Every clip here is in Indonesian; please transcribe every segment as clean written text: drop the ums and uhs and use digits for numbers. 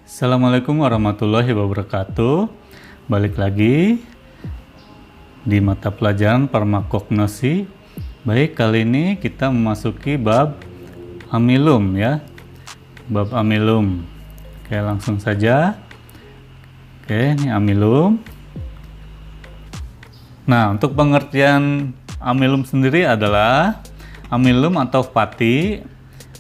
Assalamualaikum warahmatullahi wabarakatuh. Balik lagi di mata pelajaran farmakognosi. Baik, kali ini kita memasuki bab amilum ya. Bab amilum. Oke, langsung saja. Oke, ini amilum. Nah, untuk pengertian amilum sendiri adalah amilum atau pati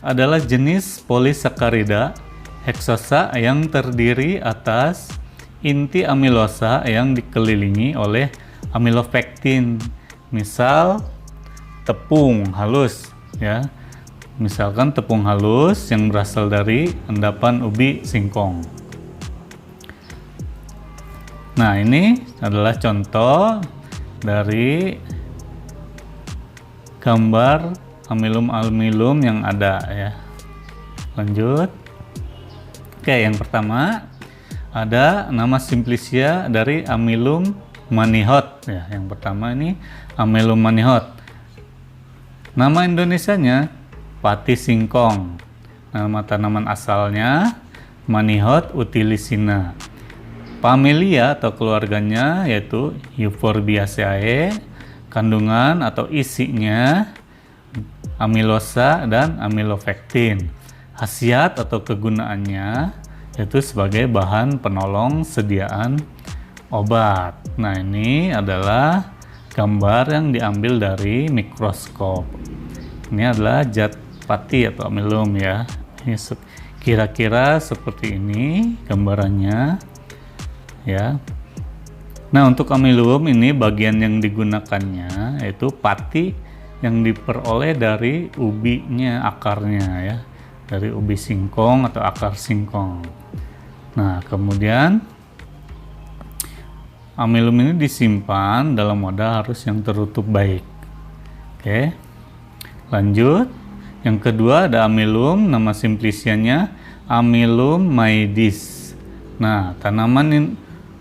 adalah jenis polisakarida heksosa yang terdiri atas inti amilosa yang dikelilingi oleh amilopektin. Misal tepung halus ya. Misalkan tepung halus yang berasal dari endapan ubi singkong. Nah, ini adalah contoh dari gambar amilum-amilum yang ada ya. Lanjut. Oke, yang pertama ada nama simplicia dari amilum manihot ya. Yang pertama ini amilum manihot. Nama Indonesianya pati singkong. Nama tanaman asalnya manihot utilicina. Familia atau keluarganya yaitu Euphorbiaceae. Kandungan atau isinya amilosa dan amilopektin. Khasiat atau kegunaannya yaitu sebagai bahan penolong sediaan obat. Nah, ini adalah gambar yang diambil dari mikroskop. Ini adalah zat pati atau amilum ya. Ini kira-kira seperti ini gambarannya ya. Nah, untuk amilum ini bagian yang digunakannya yaitu pati yang diperoleh dari ubinya, akarnya ya. Dari ubi singkong atau akar singkong. Nah, kemudian amilum ini disimpan dalam wadah harus yang tertutup baik. Oke, lanjut. Yang kedua ada amilum, nama simplicianya amilum maedis. Nah,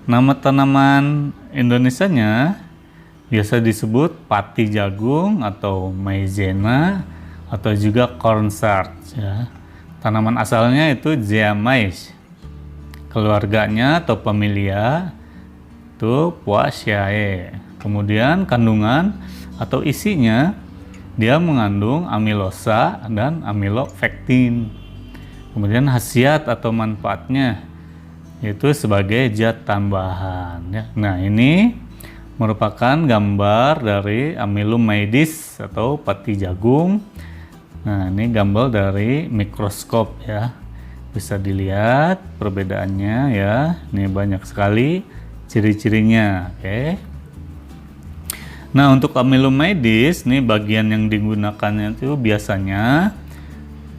nama tanaman Indonesianya biasa disebut pati jagung atau maizena atau juga cornstarch ya. Tanaman asalnya itu Zeamais. Keluarganya atau familia itu Poaceae. Kemudian kandungan atau isinya dia mengandung amilosa dan amilopektin. Kemudian khasiat atau manfaatnya yaitu sebagai zat tambahan ya. Nah, ini merupakan gambar dari amilum maedis atau pati jagung. Nah, ini gambar dari mikroskop ya. Bisa dilihat perbedaannya ya. Ini banyak sekali ciri-cirinya. Oke. Nah, untuk amilum maedis, nih bagian yang digunakannya itu biasanya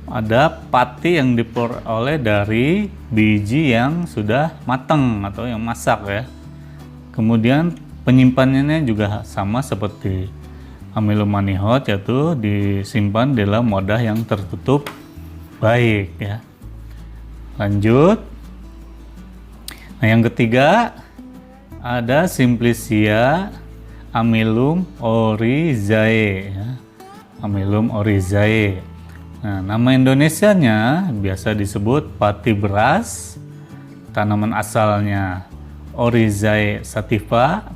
ada pati yang diperoleh dari biji yang sudah matang atau yang masak ya. Kemudian penyimpanannya juga sama seperti amilum manihot, yaitu disimpan dalam wadah yang tertutup baik ya. Lanjut. Nah, yang ketiga ada simplicia amilum oryzae ya. Amilum oryzae. Nah, nama Indonesianya biasa disebut pati beras. Tanaman asalnya Oryzae sativa.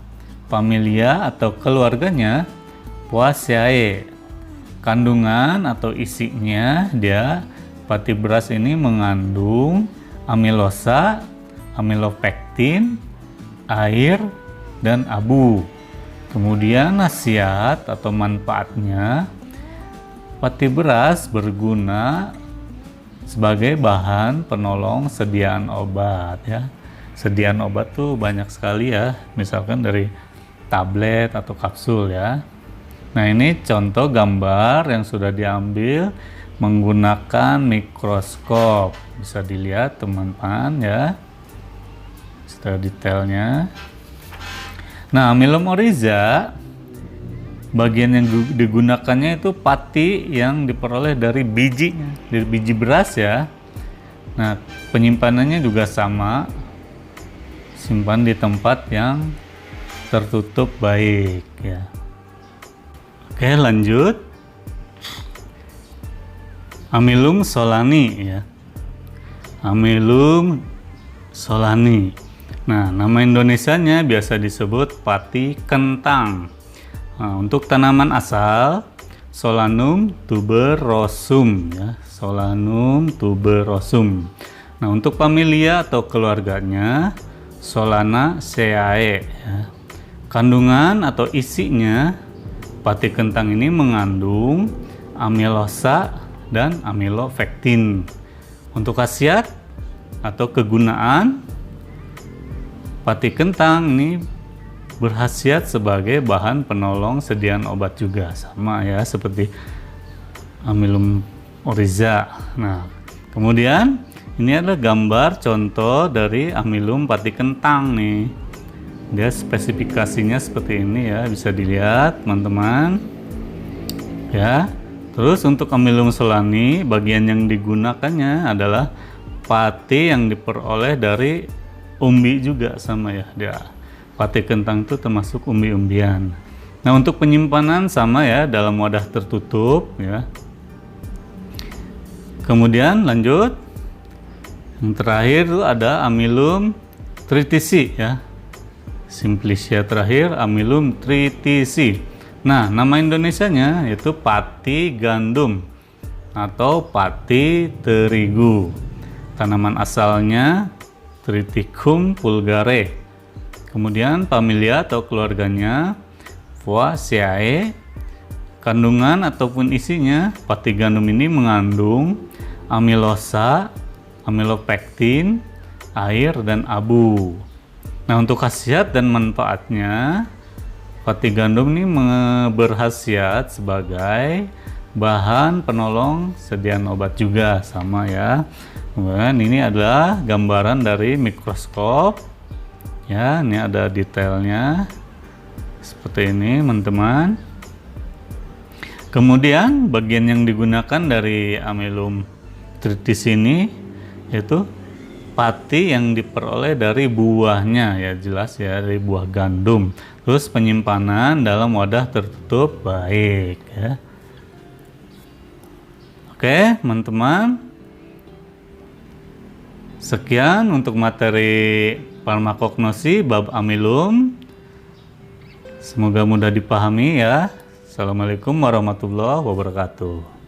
Familia atau keluarganya Poaceae. Kandungan atau isinya dia pati beras ini mengandung amilosa, amilopektin, air, dan abu. Kemudian khasiat atau manfaatnya pati beras berguna sebagai bahan penolong sediaan obat ya. Sediaan obat tuh banyak sekali ya, misalkan dari tablet atau kapsul ya. Nah, ini contoh gambar yang sudah diambil menggunakan mikroskop. Bisa dilihat teman-teman ya, secara detailnya. Nah, amilum oryza bagian yang digunakannya itu pati yang diperoleh dari bijinya, dari biji beras ya. Nah, penyimpanannya juga sama, simpan di tempat yang tertutup baik ya. Oke, lanjut. Amilum solani ya. Amilum solani. Nah, nama Indonesianya biasa disebut pati kentang. Nah, untuk tanaman asal Solanum tuberosum ya, Solanum tuberosum. Nah, untuk familia atau keluarganya Solanaceae ya. Kandungan atau isinya pati kentang ini mengandung amilosa dan amilopektin. Untuk khasiat atau kegunaan, pati kentang ini berkhasiat sebagai bahan penolong sediaan obat juga, sama ya seperti Amylum oryza. Nah, kemudian ini adalah gambar contoh dari Amylum pati kentang nih. Dia spesifikasinya seperti ini ya, bisa dilihat teman-teman ya. Terus untuk Amylum solani, bagian yang digunakannya adalah pati yang diperoleh dari umbi juga, sama ya, dia pati kentang itu termasuk umbi-umbian. Nah, untuk penyimpanan sama ya, dalam wadah tertutup ya. Kemudian lanjut, yang terakhir itu ada Amylum tritici ya, Simplicia terakhir Amylum tritici. Nah, nama Indonesianya yaitu pati gandum atau pati terigu. Tanaman asalnya Triticum vulgare. Kemudian familia atau keluarganya Poaceae. Kandungan ataupun isinya, pati gandum ini mengandung amilosa, amilopektin, air, dan abu. Nah, untuk khasiat dan manfaatnya, pati gandum ini berkhasiat sebagai bahan penolong sediaan obat juga, sama ya. Kemudian ini adalah gambaran dari mikroskop ya, ini ada detailnya seperti ini teman-teman. Kemudian bagian yang digunakan dari Amylum tritici ini yaitu pati yang diperoleh dari buahnya ya, jelas ya, dari buah gandum. Terus penyimpanan dalam wadah tertutup baik ya. Oke teman-teman, sekian untuk materi farmakognosi bab Amylum. Semoga mudah dipahami ya. Assalamualaikum warahmatullahi wabarakatuh.